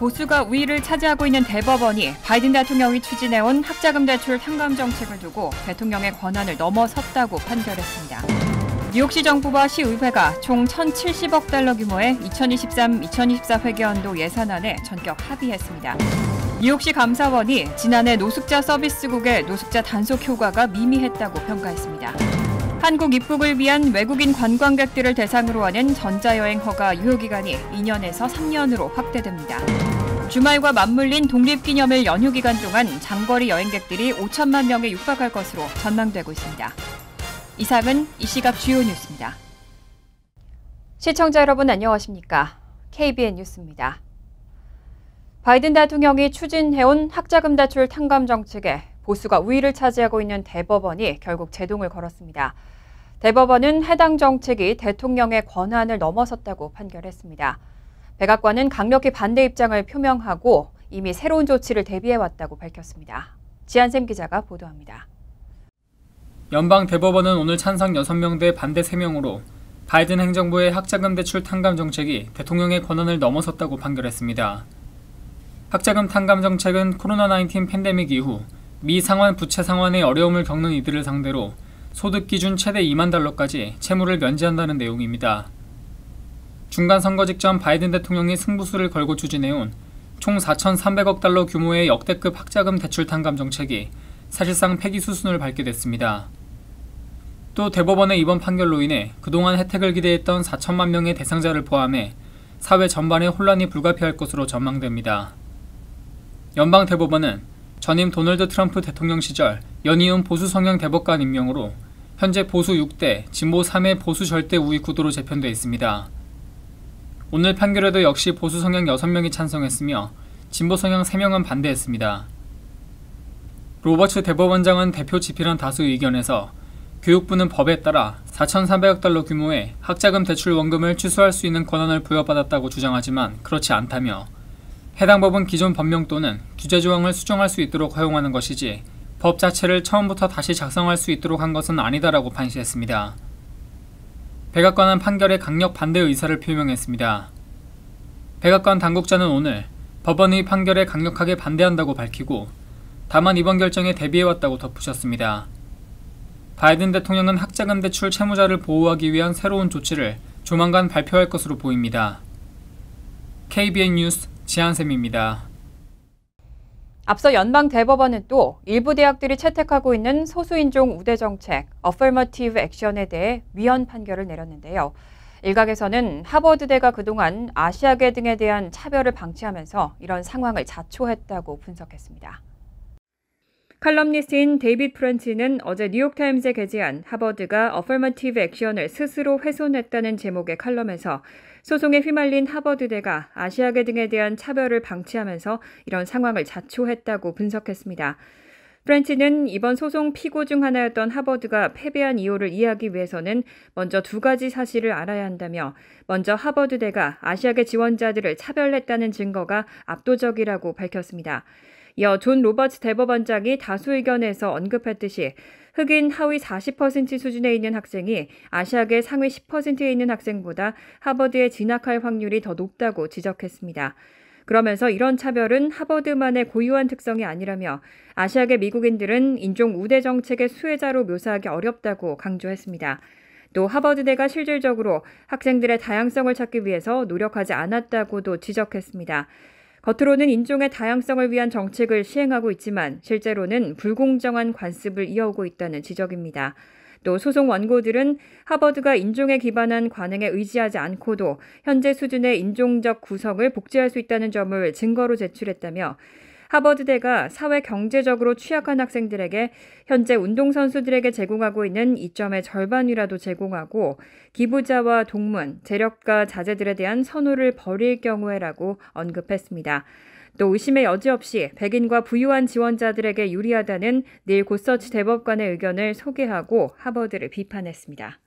보수가 우위를 차지하고 있는 대법원이 바이든 대통령이 추진해온 학자금 대출 탕감 정책을 두고 대통령의 권한을 넘어섰다고 판결했습니다. 뉴욕시 정부와 시의회가 총 1,070억 달러 규모의 2023-2024 회계연도 예산안에 전격 합의했습니다. 뉴욕시 감사원이 지난해 노숙자 서비스국의 노숙자 단속 효과가 미미했다고 평가했습니다. 한국 입국을 위한 외국인 관광객들을 대상으로 하는 전자여행 허가 유효기간이 2년에서 3년으로 확대됩니다. 주말과 맞물린 독립기념일 연휴 기간 동안 장거리 여행객들이 5천만 명에 육박할 것으로 전망되고 있습니다. 이상은 이 시각 주요 뉴스입니다. 시청자 여러분 안녕하십니까? KBN 뉴스입니다. 바이든 대통령이 추진해온 학자금 대출 탕감 정책에 보수가 우위를 차지하고 있는 대법원이 결국 제동을 걸었습니다. 대법원은 해당 정책이 대통령의 권한을 넘어섰다고 판결했습니다. 백악관은 강력히 반대 입장을 표명하고 이미 새로운 조치를 대비해왔다고 밝혔습니다. 지한샘 기자가 보도합니다. 연방 대법원은 오늘 찬성 6명 대 반대 3명으로 바이든 행정부의 학자금 대출 탕감 정책이 대통령의 권한을 넘어섰다고 판결했습니다. 학자금 탕감 정책은 코로나19 팬데믹 이후 미 상환 부채 상환에 어려움을 겪는 이들을 상대로 소득 기준 최대 2만 달러까지 채무를 면제한다는 내용입니다. 중간 선거 직전 바이든 대통령이 승부수를 걸고 추진해온 총 4,300억 달러 규모의 역대급 학자금 대출 탕감 정책이 사실상 폐기 수순을 밟게 됐습니다. 또 대법원의 이번 판결로 인해 그동안 혜택을 기대했던 4천만 명의 대상자를 포함해 사회 전반에 혼란이 불가피할 것으로 전망됩니다. 연방 대법원은 전임 도널드 트럼프 대통령 시절 연이은 보수 성향 대법관 임명으로 현재 보수 6대, 진보 3의 보수 절대 우위 구도로 재편돼 있습니다. 오늘 판결에도 역시 보수 성향 6명이 찬성했으며 진보 성향 3명은 반대했습니다. 로버츠 대법원장은 대표 집필한 다수 의견에서 교육부는 법에 따라 4,300억 달러 규모의 학자금 대출 원금을 취소할 수 있는 권한을 부여받았다고 주장하지만 그렇지 않다며 해당 법은 기존 법령 또는 규제 조항을 수정할 수 있도록 허용하는 것이지 법 자체를 처음부터 다시 작성할 수 있도록 한 것은 아니다라고 판시했습니다. 백악관은 판결에 강력 반대 의사를 표명했습니다. 백악관 당국자는 오늘 법원의 판결에 강력하게 반대한다고 밝히고 다만 이번 결정에 대비해왔다고 덧붙였습니다. 바이든 대통령은 학자금 대출 채무자를 보호하기 위한 새로운 조치를 조만간 발표할 것으로 보입니다. KBN 뉴스 지한샘입니다. 앞서 연방 대법원은 또 일부 대학들이 채택하고 있는 소수인종 우대 정책, 어퍼머티브 액션에 대해 위헌 판결을 내렸는데요. 일각에서는 하버드대가 그동안 아시아계 등에 대한 차별을 방치하면서 이런 상황을 자초했다고 분석했습니다. 칼럼니스트인 데이빗 프렌치는 어제 뉴욕타임즈에 게재한 하버드가 어퍼머티브 액션을 스스로 훼손했다는 제목의 칼럼에서 소송에 휘말린 하버드대가 아시아계 등에 대한 차별을 방치하면서 이런 상황을 자초했다고 분석했습니다. 프렌치는 이번 소송 피고 중 하나였던 하버드가 패배한 이유를 이해하기 위해서는 먼저 두 가지 사실을 알아야 한다며 먼저 하버드대가 아시아계 지원자들을 차별했다는 증거가 압도적이라고 밝혔습니다. 이어 존 로버츠 대법원장이 다수 의견에서 언급했듯이 흑인 하위 40% 수준에 있는 학생이 아시아계 상위 10%에 있는 학생보다 하버드에 진학할 확률이 더 높다고 지적했습니다. 그러면서 이런 차별은 하버드만의 고유한 특성이 아니라며 아시아계 미국인들은 인종 우대 정책의 수혜자로 묘사하기 어렵다고 강조했습니다. 또 하버드대가 실질적으로 학생들의 다양성을 찾기 위해서 노력하지 않았다고도 지적했습니다. 겉으로는 인종의 다양성을 위한 정책을 시행하고 있지만 실제로는 불공정한 관습을 이어오고 있다는 지적입니다. 또 소송 원고들은 하버드가 인종에 기반한 관행에 의지하지 않고도 현재 수준의 인종적 구성을 복제할 수 있다는 점을 증거로 제출했다며 하버드대가 사회 경제적으로 취약한 학생들에게 현재 운동선수들에게 제공하고 있는 이점의 절반이라도 제공하고 기부자와 동문, 재력가 자제들에 대한 선호를 버릴 경우에라고 언급했습니다. 또 의심의 여지 없이 백인과 부유한 지원자들에게 유리하다는 닐 고서치 대법관의 의견을 소개하고 하버드를 비판했습니다.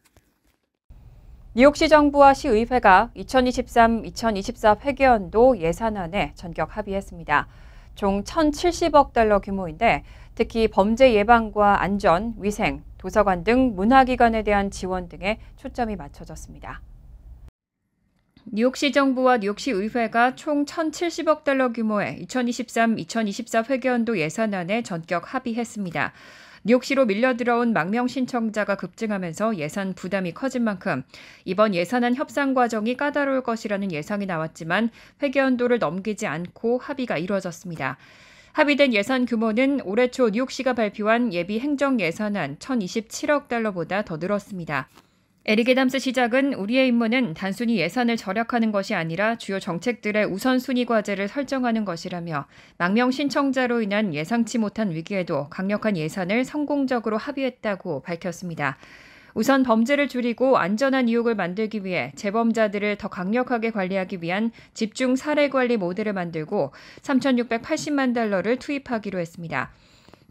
뉴욕시 정부와 시의회가 2023-2024 회계연도 예산안에 전격 합의했습니다. 총 1,070억 달러 규모인데 특히 범죄 예방과 안전, 위생, 도서관 등 문화기관에 대한 지원 등에 초점이 맞춰졌습니다. 뉴욕시 정부와 뉴욕시 의회가 총 1,070억 달러 규모의 2023-2024 회계연도 예산안에 전격 합의했습니다. 뉴욕시로 밀려들어온 망명 신청자가 급증하면서 예산 부담이 커진 만큼 이번 예산안 협상 과정이 까다로울 것이라는 예상이 나왔지만 회계연도를 넘기지 않고 합의가 이루어졌습니다. 합의된 예산 규모는 올해 초 뉴욕시가 발표한 예비 행정 예산안 1,027억 달러보다 더 늘었습니다. 에릭 애담스 시장은 우리의 임무는 단순히 예산을 절약하는 것이 아니라 주요 정책들의 우선순위 과제를 설정하는 것이라며 망명 신청자로 인한 예상치 못한 위기에도 강력한 예산을 성공적으로 합의했다고 밝혔습니다. 우선 범죄를 줄이고 안전한 뉴욕을 만들기 위해 재범자들을 더 강력하게 관리하기 위한 집중 사례 관리 모델을 만들고 3,680만 달러를 투입하기로 했습니다.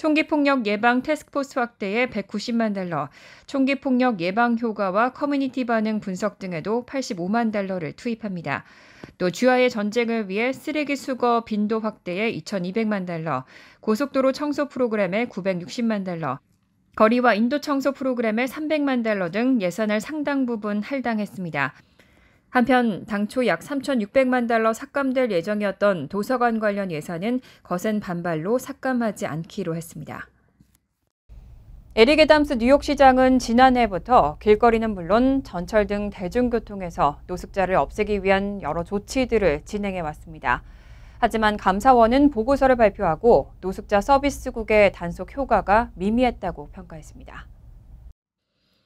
총기폭력 예방 태스크포스 확대에 190만 달러, 총기폭력 예방 효과와 커뮤니티 반응 분석 등에도 85만 달러를 투입합니다. 또 주화의 전쟁을 위해 쓰레기 수거 빈도 확대에 2,200만 달러, 고속도로 청소 프로그램에 960만 달러, 거리와 인도 청소 프로그램에 300만 달러 등 예산을 상당 부분 할당했습니다. 한편 당초 약 3,600만 달러 삭감될 예정이었던 도서관 관련 예산은 거센 반발로 삭감하지 않기로 했습니다. 에릭 애담스 뉴욕시장은 지난해부터 길거리는 물론 전철 등 대중교통에서 노숙자를 없애기 위한 여러 조치들을 진행해 왔습니다. 하지만 감사원은 보고서를 발표하고 노숙자 서비스국의 단속 효과가 미미했다고 평가했습니다.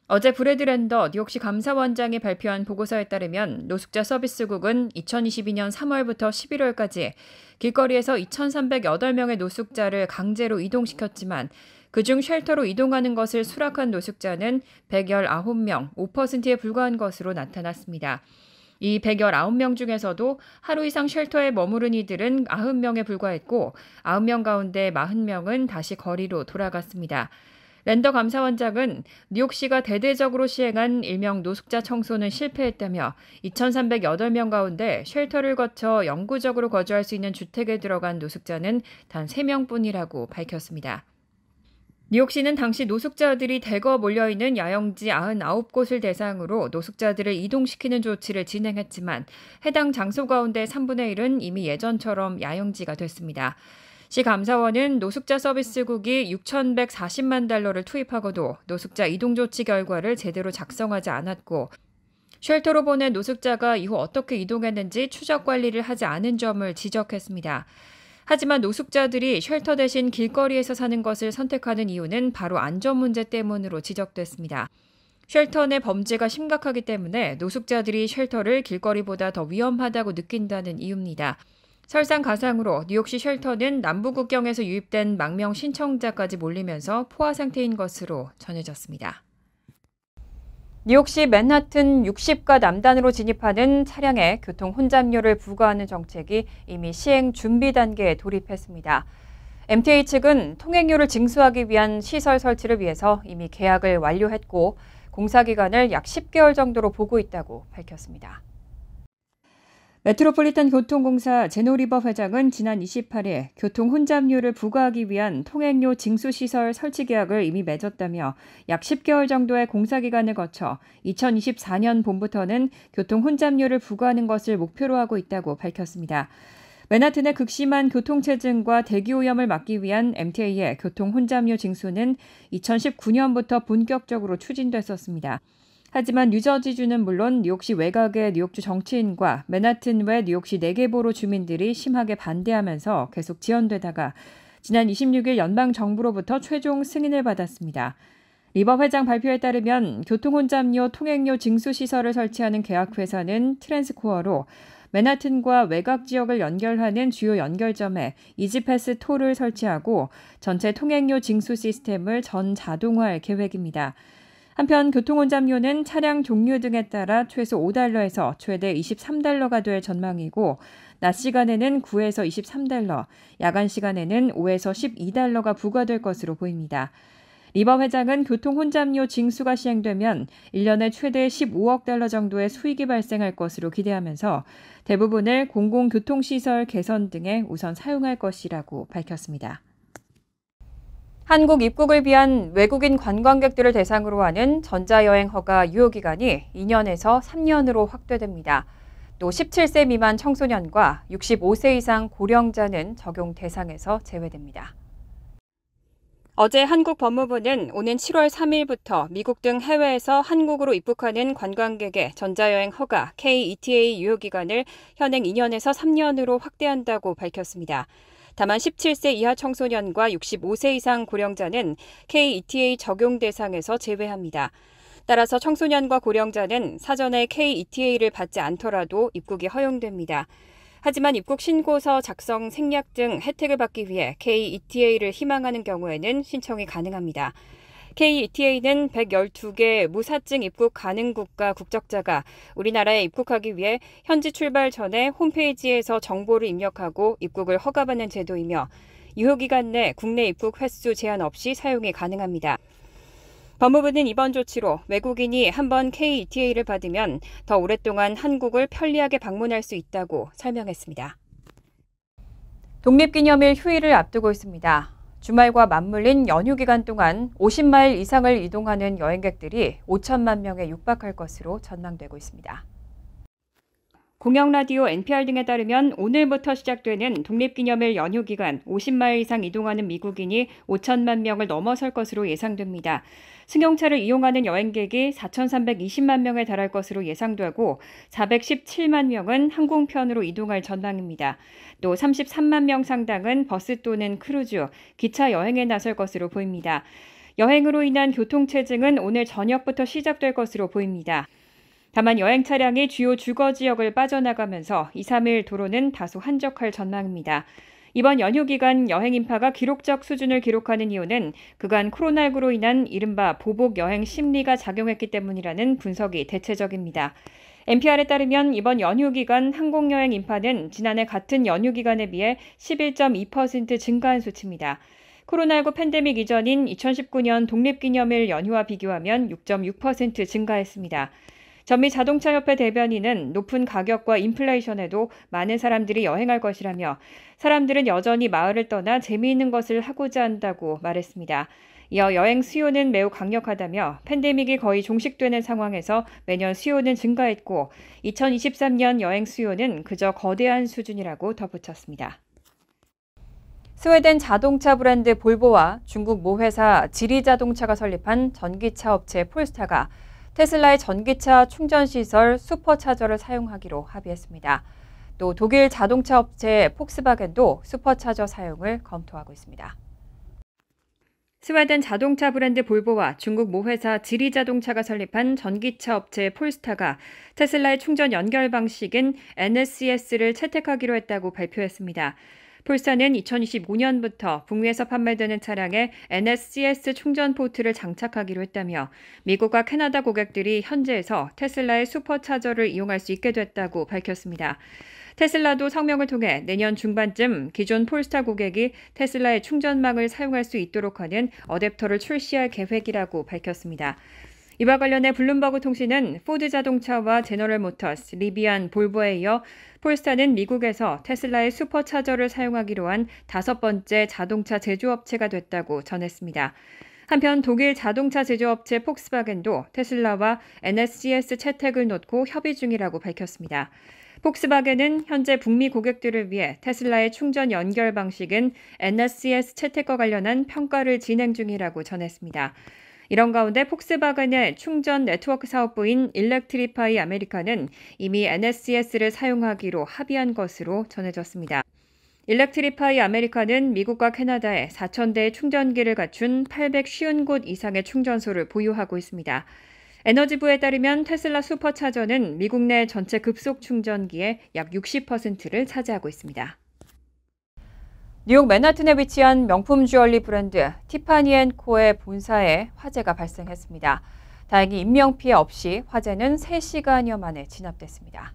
어제 브래드 랜더 뉴욕시 감사원장이 발표한 보고서에 따르면 노숙자 서비스국은 2022년 3월부터 11월까지 길거리에서 2,308명의 노숙자를 강제로 이동시켰지만 그중 쉘터로 이동하는 것을 수락한 노숙자는 119명, 5%에 불과한 것으로 나타났습니다. 이 119명 중에서도 하루 이상 쉘터에 머무른 이들은 90명에 불과했고 90명 가운데 40명은 다시 거리로 돌아갔습니다. 랜더 감사원장은 뉴욕시가 대대적으로 시행한 일명 노숙자 청소는 실패했다며 2,308명 가운데 쉘터를 거쳐 영구적으로 거주할 수 있는 주택에 들어간 노숙자는 단 3명뿐이라고 밝혔습니다. 뉴욕시는 당시 노숙자들이 대거 몰려있는 야영지 99곳을 대상으로 노숙자들을 이동시키는 조치를 진행했지만 해당 장소 가운데 3분의 1은 이미 예전처럼 야영지가 됐습니다. 시 감사원은 노숙자 서비스국이 6,140만 달러를 투입하고도 노숙자 이동 조치 결과를 제대로 작성하지 않았고 쉘터로 보낸 노숙자가 이후 어떻게 이동했는지 추적 관리를 하지 않은 점을 지적했습니다. 하지만 노숙자들이 쉘터 대신 길거리에서 사는 것을 선택하는 이유는 바로 안전 문제 때문으로 지적됐습니다. 쉘터 내 범죄가 심각하기 때문에 노숙자들이 쉘터를 길거리보다 더 위험하다고 느낀다는 이유입니다. 설상가상으로 뉴욕시 쉘터는 남부국경에서 유입된 망명 신청자까지 몰리면서 포화 상태인 것으로 전해졌습니다. 뉴욕시 맨하튼 60가 남단으로 진입하는 차량에 교통 혼잡료를 부과하는 정책이 이미 시행 준비 단계에 돌입했습니다. MTA 측은 통행료를 징수하기 위한 시설 설치를 위해서 이미 계약을 완료했고 공사 기간을 약 10개월 정도로 보고 있다고 밝혔습니다. 메트로폴리탄 교통공사 제노리버 회장은 지난 28일 교통 혼잡료를 부과하기 위한 통행료 징수시설 설치 계약을 이미 맺었다며 약 10개월 정도의 공사 기간을 거쳐 2024년 봄부터는 교통 혼잡료를 부과하는 것을 목표로 하고 있다고 밝혔습니다. 맨하튼의 극심한 교통체증과 대기오염을 막기 위한 MTA의 교통 혼잡료 징수는 2019년부터 본격적으로 추진됐었습니다. 하지만 뉴저지주는 물론 뉴욕시 외곽의 뉴욕주 정치인과 맨하튼 외 뉴욕시 4개 보로 주민들이 심하게 반대하면서 계속 지연되다가 지난 26일 연방정부로부터 최종 승인을 받았습니다. 리버 회장 발표에 따르면 교통혼잡료 통행료 징수시설을 설치하는 계약회사는 트랜스코어로 맨하튼과 외곽 지역을 연결하는 주요 연결점에 이지패스 톨을 설치하고 전체 통행료 징수 시스템을 전자동화할 계획입니다. 한편 교통혼잡료는 차량 종류 등에 따라 최소 $5에서 최대 $23가 될 전망이고 낮 시간에는 $9에서 $23, 야간 시간에는 $5에서 $12가 부과될 것으로 보입니다. 리버 회장은 교통혼잡료 징수가 시행되면 1년에 최대 $15억 정도의 수익이 발생할 것으로 기대하면서 대부분을 공공교통시설 개선 등에 우선 사용할 것이라고 밝혔습니다. 한국 입국을 위한 외국인 관광객들을 대상으로 하는 전자여행 허가 유효기간이 2년에서 3년으로 확대됩니다. 또 17세 미만 청소년과 65세 이상 고령자는 적용 대상에서 제외됩니다. 어제 한국 법무부는 오는 7월 3일부터 미국 등 해외에서 한국으로 입국하는 관광객의 전자여행 허가 KETA 유효기간을 현행 2년에서 3년으로 확대한다고 밝혔습니다. 다만 17세 이하 청소년과 65세 이상 고령자는 KETA 적용 대상에서 제외합니다. 따라서 청소년과 고령자는 사전에 KETA를 받지 않더라도 입국이 허용됩니다. 하지만 입국 신고서 작성, 생략 등 혜택을 받기 위해 KETA를 희망하는 경우에는 신청이 가능합니다. KETA는 112개 무사증 입국 가능 국가 국적자가 우리나라에 입국하기 위해 현지 출발 전에 홈페이지에서 정보를 입력하고 입국을 허가받는 제도이며 유효기간 내 국내 입국 횟수 제한 없이 사용이 가능합니다. 법무부는 이번 조치로 외국인이 한번 KETA를 받으면 더 오랫동안 한국을 편리하게 방문할 수 있다고 설명했습니다. 독립기념일 휴일을 앞두고 있습니다. 주말과 맞물린 연휴 기간 동안 50마일 이상을 이동하는 여행객들이 5천만 명에 육박할 것으로 전망되고 있습니다. 공영라디오 NPR 등에 따르면 오늘부터 시작되는 독립기념일 연휴 기간 50마일 이상 이동하는 미국인이 5천만 명을 넘어설 것으로 예상됩니다. 승용차를 이용하는 여행객이 4,320만 명에 달할 것으로 예상되고 417만 명은 항공편으로 이동할 전망입니다. 또 33만 명 상당은 버스 또는 크루즈, 기차 여행에 나설 것으로 보입니다. 여행으로 인한 교통체증은 오늘 저녁부터 시작될 것으로 보입니다. 다만 여행 차량이 주요 주거 지역을 빠져나가면서 2, 3일 도로는 다소 한적할 전망입니다. 이번 연휴 기간 여행 인파가 기록적 수준을 기록하는 이유는 그간 코로나19로 인한 이른바 보복 여행 심리가 작용했기 때문이라는 분석이 대체적입니다. NPR에 따르면 이번 연휴 기간 항공여행 인파는 지난해 같은 연휴 기간에 비해 11.2% 증가한 수치입니다. 코로나19 팬데믹 이전인 2019년 독립기념일 연휴와 비교하면 6.6% 증가했습니다. 전미 자동차협회 대변인은 높은 가격과 인플레이션에도 많은 사람들이 여행할 것이라며 사람들은 여전히 마을을 떠나 재미있는 것을 하고자 한다고 말했습니다. 이어 여행 수요는 매우 강력하다며 팬데믹이 거의 종식되는 상황에서 매년 수요는 증가했고 2023년 여행 수요는 그저 거대한 수준이라고 덧붙였습니다. 스웨덴 자동차 브랜드 볼보와 중국 모회사 지리자동차가 설립한 전기차 업체 폴스타가 테슬라의 전기차 충전시설 슈퍼차저를 사용하기로 합의했습니다. 또 독일 자동차 업체 폭스바겐도 슈퍼차저 사용을 검토하고 있습니다. 스웨덴 자동차 브랜드 볼보와 중국 모회사 지리자동차가 설립한 전기차 업체 폴스타가 테슬라의 충전 연결 방식인 NSCS를 채택하기로 했다고 발표했습니다. 폴스타는 2025년부터 북미에서 판매되는 차량에 NSCS 충전 포트를 장착하기로 했다며 미국과 캐나다 고객들이 현지에서 테슬라의 슈퍼차저를 이용할 수 있게 됐다고 밝혔습니다. 테슬라도 성명을 통해 내년 중반쯤 기존 폴스타 고객이 테슬라의 충전망을 사용할 수 있도록 하는 어댑터를 출시할 계획이라고 밝혔습니다. 이와 관련해 블룸버그 통신은 포드 자동차와 제너럴 모터스, 리비안, 볼보에 이어 폴스타는 미국에서 테슬라의 슈퍼차저를 사용하기로 한 5번째 자동차 제조업체가 됐다고 전했습니다. 한편 독일 자동차 제조업체 폭스바겐도 테슬라와 NSCS 채택을 놓고 협의 중이라고 밝혔습니다. 폭스바겐은 현재 북미 고객들을 위해 테슬라의 충전 연결 방식인 NSCS 채택과 관련한 평가를 진행 중이라고 전했습니다. 이런 가운데 폭스바겐의 충전 네트워크 사업부인 일렉트리파이 아메리카는 이미 NSCS를 사용하기로 합의한 것으로 전해졌습니다. 일렉트리파이 아메리카는 미국과 캐나다에 4,000대의 충전기를 갖춘 850곳 이상의 충전소를 보유하고 있습니다. 에너지부에 따르면 테슬라 슈퍼차저는 미국 내 전체 급속 충전기의 약 60%를 차지하고 있습니다. 뉴욕 맨하튼에 위치한 명품 주얼리 브랜드 티파니앤코의 본사에 화재가 발생했습니다. 다행히 인명피해 없이 화재는 3시간여 만에 진압됐습니다.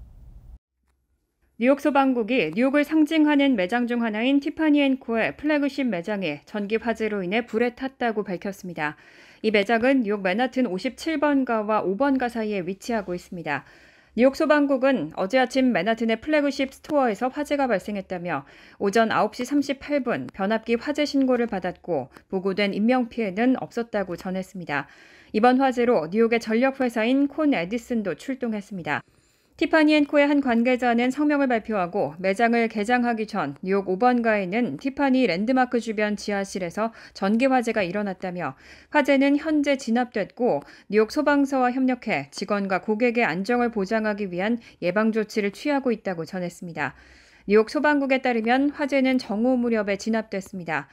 뉴욕 소방국이 뉴욕을 상징하는 매장 중 하나인 티파니앤코의 플래그십 매장이 전기 화재로 인해 불에 탔다고 밝혔습니다. 이 매장은 뉴욕 맨하튼 57번가와 5번가 사이에 위치하고 있습니다. 뉴욕 소방국은 어제 아침 맨하튼의 플래그십 스토어에서 화재가 발생했다며 오전 9시 38분 변압기 화재 신고를 받았고 보고된 인명피해는 없었다고 전했습니다. 이번 화재로 뉴욕의 전력회사인 콘 에디슨도 출동했습니다. 티파니앤코의 한 관계자는 성명을 발표하고 매장을 개장하기 전 뉴욕 5번가에는 티파니 랜드마크 주변 지하실에서 전기 화재가 일어났다며 화재는 현재 진압됐고 뉴욕 소방서와 협력해 직원과 고객의 안정을 보장하기 위한 예방 조치를 취하고 있다고 전했습니다. 뉴욕 소방국에 따르면 화재는 정오 무렵에 진압됐습니다.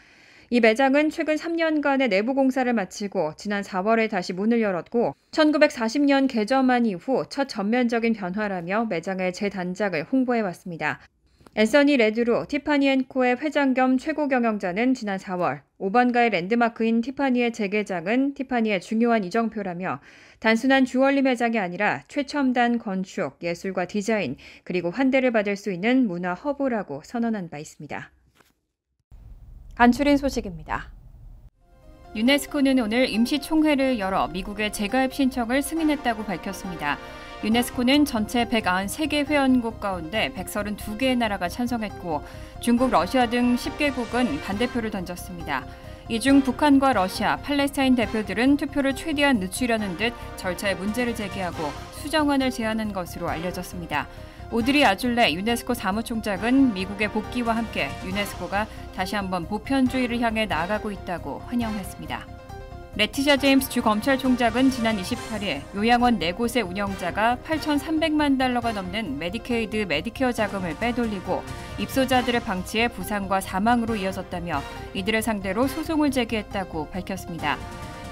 이 매장은 최근 3년간의 내부 공사를 마치고 지난 4월에 다시 문을 열었고 1940년 개점한 이후 첫 전면적인 변화라며 매장의 재단장을 홍보해왔습니다. 앤서니 레드루 티파니앤코의 회장 겸 최고 경영자는 지난 4월 5번가의 랜드마크인 티파니의 재개장은 티파니의 중요한 이정표라며 단순한 주얼리 매장이 아니라 최첨단 건축, 예술과 디자인, 그리고 환대를 받을 수 있는 문화 허브라고 선언한 바 있습니다. 간추린 소식입니다. 유네스코는 오늘 임시총회를 열어 미국의 재가입 신청을 승인했다고 밝혔습니다. 유네스코는 전체 193개 회원국 가운데 132개의 나라가 찬성했고 중국, 러시아 등 10개국은 반대표를 던졌습니다. 이 중 북한과 러시아, 팔레스타인 대표들은 투표를 최대한 늦추려는 듯 절차에 문제를 제기하고 수정안을 제안한 것으로 알려졌습니다. 오드리 아줄레 유네스코 사무총장은 미국의 복귀와 함께 유네스코가 다시 한번 보편주의를 향해 나아가고 있다고 환영했습니다. 레티샤 제임스 주 검찰총장은 지난 28일 요양원 4곳의 운영자가 8,300만 달러가 넘는 메디케이드, 메디케어 자금을 빼돌리고 입소자들을 방치해 부상과 사망으로 이어졌다며 이들을 상대로 소송을 제기했다고 밝혔습니다.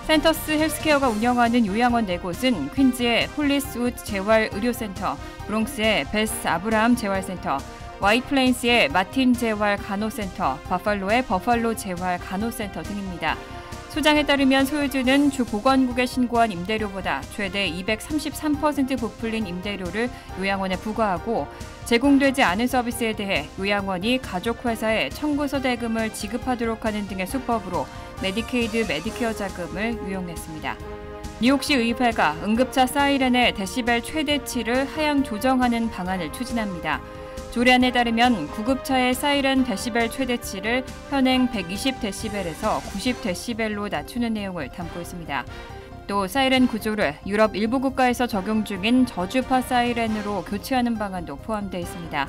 센터스 헬스케어가 운영하는 요양원 4곳은 퀸즈의 폴리스우드 재활의료센터, 브롱스의 베스 아브라함 재활센터, 와이트플레인스의 마틴 재활간호센터, 버팔로의 버팔로 재활간호센터 등입니다. 소장에 따르면 소유주는 주 보건국에 신고한 임대료보다 최대 233% 부풀린 임대료를 요양원에 부과하고 제공되지 않은 서비스에 대해 요양원이 가족회사에 청구서 대금을 지급하도록 하는 등의 수법으로 메디케이드, 메디케어 자금을 유용했습니다. 뉴욕시 의회가 응급차 사이렌의 데시벨 최대치를 하향 조정하는 방안을 추진합니다. 조례안에 따르면 구급차의 사이렌 데시벨 최대치를 현행 120데시벨에서 90데시벨로 낮추는 내용을 담고 있습니다. 또 사이렌 구조를 유럽 일부 국가에서 적용 중인 저주파 사이렌으로 교체하는 방안도 포함되어 있습니다.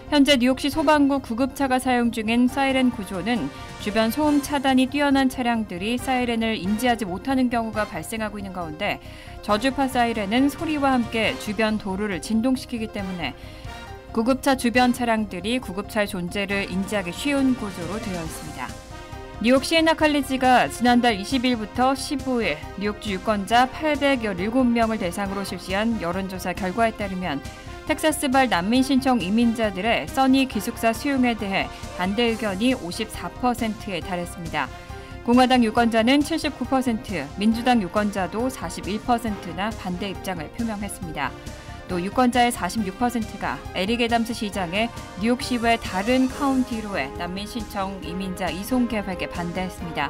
현재 뉴욕시 소방구 구급차가 사용 중인 사이렌 구조는 주변 소음 차단이 뛰어난 차량들이 사이렌을 인지하지 못하는 경우가 발생하고 있는 가운데 저주파 사이렌은 소리와 함께 주변 도로를 진동시키기 때문에 구급차 주변 차량들이 구급차의 존재를 인지하기 쉬운 구조로 되어 있습니다. 뉴욕 시에나 칼리지가 지난달 20일부터 15일 뉴욕주 유권자 817명을 대상으로 실시한 여론조사 결과에 따르면 텍사스발 난민 신청 이민자들의 써니 기숙사 수용에 대해 반대 의견이 54%에 달했습니다. 공화당 유권자는 79%, 민주당 유권자도 41%나 반대 입장을 표명했습니다. 또 유권자의 46%가 에릭 애담스 시장의 뉴욕시외 다른 카운티로의 난민 신청 이민자 이송 계획에 반대했습니다.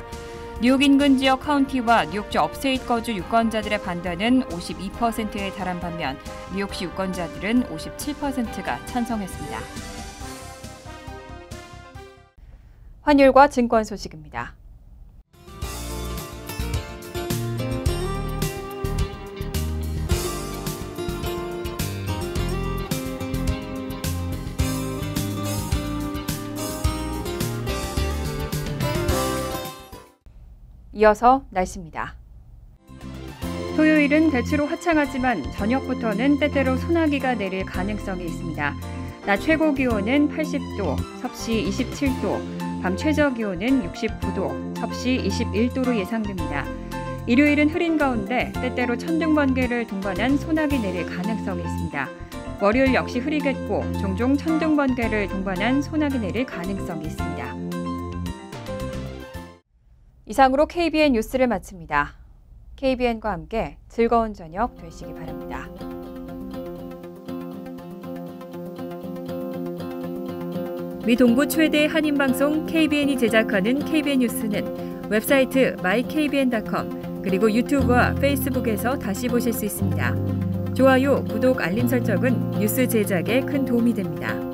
뉴욕 인근 지역 카운티와 뉴욕주 업스테이트 거주 유권자들의 반대는 52%에 달한 반면 뉴욕시 유권자들은 57%가 찬성했습니다. 환율과 증권 소식입니다. 이어서 날씨입니다. 토요일은 대체로 화창하지만 저녁부터는 때때로 소나기가 내릴 가능성이 있습니다. 낮 최고 기온은 80도, 섭씨 27도, 밤 최저 기온은 69도, 섭씨 21도로 예상됩니다. 일요일은 흐린 가운데 때때로 천둥번개를 동반한 소나기 내릴 가능성이 있습니다. 월요일 역시 흐리겠고 종종 천둥번개를 동반한 소나기 내릴 가능성이 있습니다. 이상으로 KBN 뉴스를 마칩니다. KBN과 함께 즐거운 저녁 되시기 바랍니다. 미 동부 최대 한인방송 KBN이 제작하는 KBN 뉴스는 웹사이트 mykbn.com 그리고 유튜브와 페이스북에서 다시 보실 수 있습니다. 좋아요, 구독, 알림 설정은 뉴스 제작에 큰 도움이 됩니다.